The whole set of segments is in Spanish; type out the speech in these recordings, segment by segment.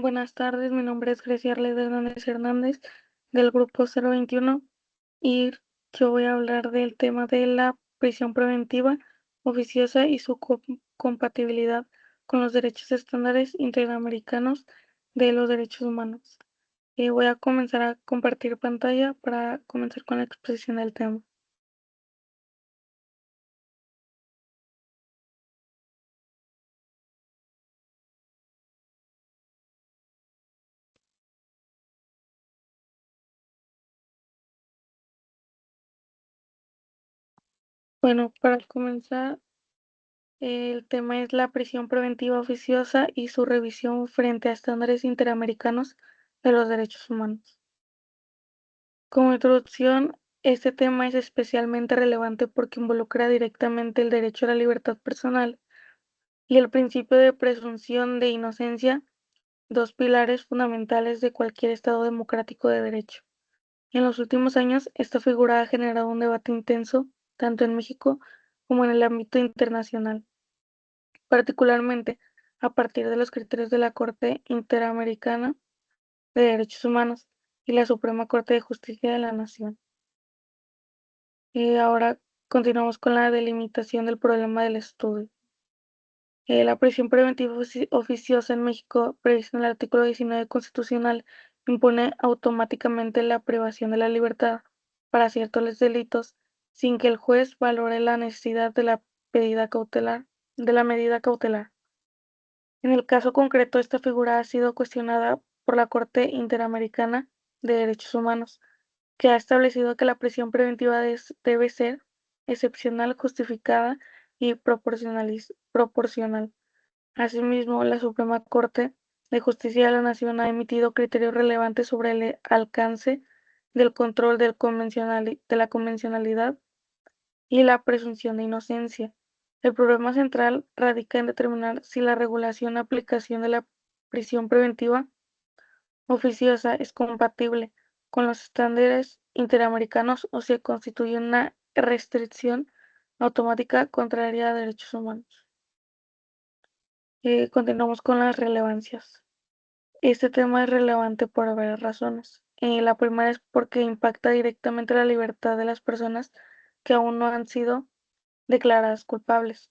Buenas tardes, mi nombre es Grecia Arleda Hernández Hernández del grupo 021 y yo voy a hablar del tema de la prisión preventiva oficiosa y su compatibilidad con los derechos estándares interamericanos de los derechos humanos. Voy a comenzar a compartir pantalla para comenzar con la exposición del tema. Bueno, para comenzar, el tema es la prisión preventiva oficiosa y su revisión frente a estándares interamericanos de los derechos humanos. Como introducción, este tema es especialmente relevante porque involucra directamente el derecho a la libertad personal y el principio de presunción de inocencia, dos pilares fundamentales de cualquier Estado democrático de derecho. En los últimos años, esta figura ha generado un debate intenso, tanto en México como en el ámbito internacional, particularmente a partir de los criterios de la Corte Interamericana de Derechos Humanos y la Suprema Corte de Justicia de la Nación. Y ahora continuamos con la delimitación del problema del estudio. La prisión preventiva oficiosa en México, prevista en el artículo 19 constitucional, impone automáticamente la privación de la libertad para ciertos delitos sin que el juez valore la necesidad de la medida cautelar. En el caso concreto, esta figura ha sido cuestionada por la Corte Interamericana de Derechos Humanos, que ha establecido que la prisión preventiva debe ser excepcional, justificada y proporcional. Asimismo, la Suprema Corte de Justicia de la Nación ha emitido criterios relevantes sobre el alcance del control de la convencionalidad y la presunción de inocencia. El problema central radica en determinar si la regulación y aplicación de la prisión preventiva oficiosa es compatible con los estándares interamericanos o se constituye una restricción automática contraria a derechos humanos. Continuamos con las relevancias. Este tema es relevante por varias razones. La primera es porque impacta directamente la libertad de las personas que aún no han sido declaradas culpables.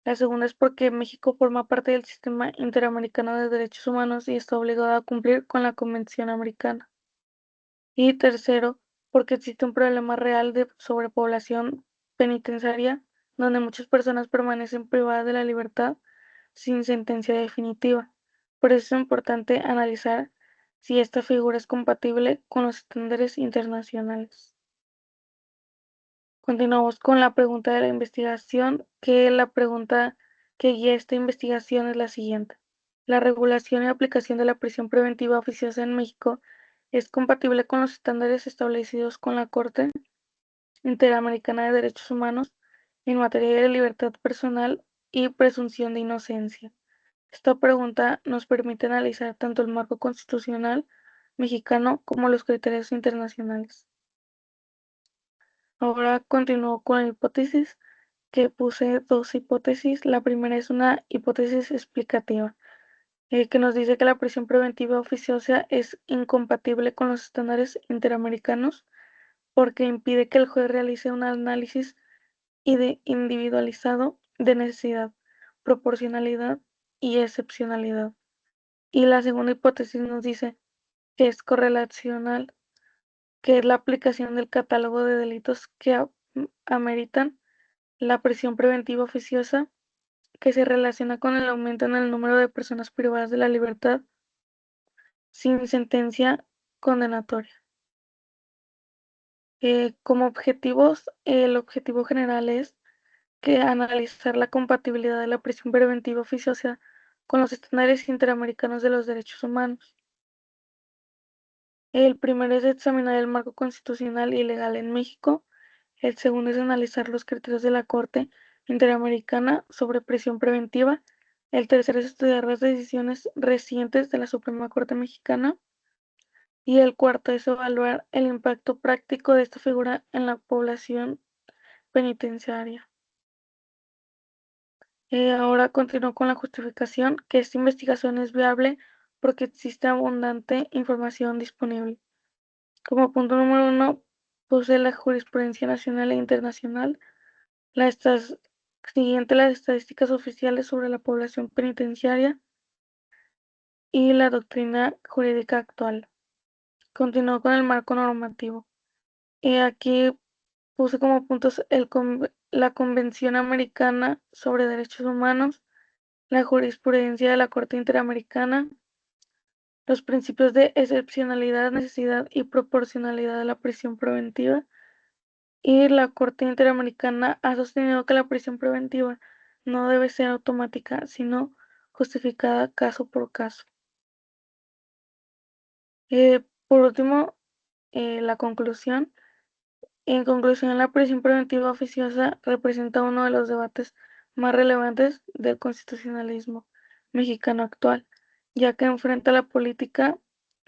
La segunda es porque México forma parte del sistema interamericano de derechos humanos y está obligado a cumplir con la Convención Americana. Y tercero, porque existe un problema real de sobrepoblación penitenciaria, donde muchas personas permanecen privadas de la libertad sin sentencia definitiva. Por eso es importante analizar si esta figura es compatible con los estándares internacionales. Continuamos con la pregunta de la investigación, que la pregunta que guía esta investigación es la siguiente. ¿La regulación y aplicación de la prisión preventiva oficiosa en México es compatible con los estándares establecidos con la Corte Interamericana de Derechos Humanos en materia de libertad personal y presunción de inocencia? Esta pregunta nos permite analizar tanto el marco constitucional mexicano como los criterios internacionales. Ahora continúo con la hipótesis, que puse dos hipótesis. La primera es una hipótesis explicativa, que nos dice que la prisión preventiva oficiosa es incompatible con los estándares interamericanos porque impide que el juez realice un análisis individualizado de necesidad, proporcionalidad y excepcionalidad. Y la segunda hipótesis nos dice que es correlacional, que es la aplicación del catálogo de delitos que ameritan la prisión preventiva oficiosa, que se relaciona con el aumento en el número de personas privadas de la libertad sin sentencia condenatoria. Como objetivos, el objetivo general es que analizar la compatibilidad de la prisión preventiva oficiosa con los estándares interamericanos de los derechos humanos. El primero es examinar el marco constitucional y legal en México. El segundo es analizar los criterios de la Corte Interamericana sobre prisión preventiva. El tercero es estudiar las decisiones recientes de la Suprema Corte Mexicana. Y el cuarto es evaluar el impacto práctico de esta figura en la población penitenciaria. Ahora continúo con la justificación, que esta investigación es viable porque existe abundante información disponible. Como punto número uno, posee la jurisprudencia nacional e internacional, las estadísticas oficiales sobre la población penitenciaria y la doctrina jurídica actual. Continúo con el marco normativo. Y aquí puse como puntos la Convención Americana sobre Derechos Humanos, la jurisprudencia de la Corte Interamericana, los principios de excepcionalidad, necesidad y proporcionalidad de la prisión preventiva, y la Corte Interamericana ha sostenido que la prisión preventiva no debe ser automática, sino justificada caso por caso. Por último, la conclusión. En conclusión, la prisión preventiva oficiosa representa uno de los debates más relevantes del constitucionalismo mexicano actual, ya que enfrenta la política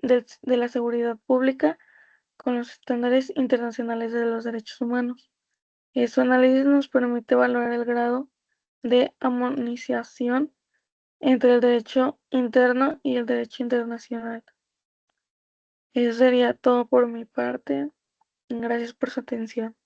de la seguridad pública con los estándares internacionales de los derechos humanos. Su análisis nos permite valorar el grado de armonización entre el derecho interno y el derecho internacional. Eso sería todo por mi parte. Gracias por su atención.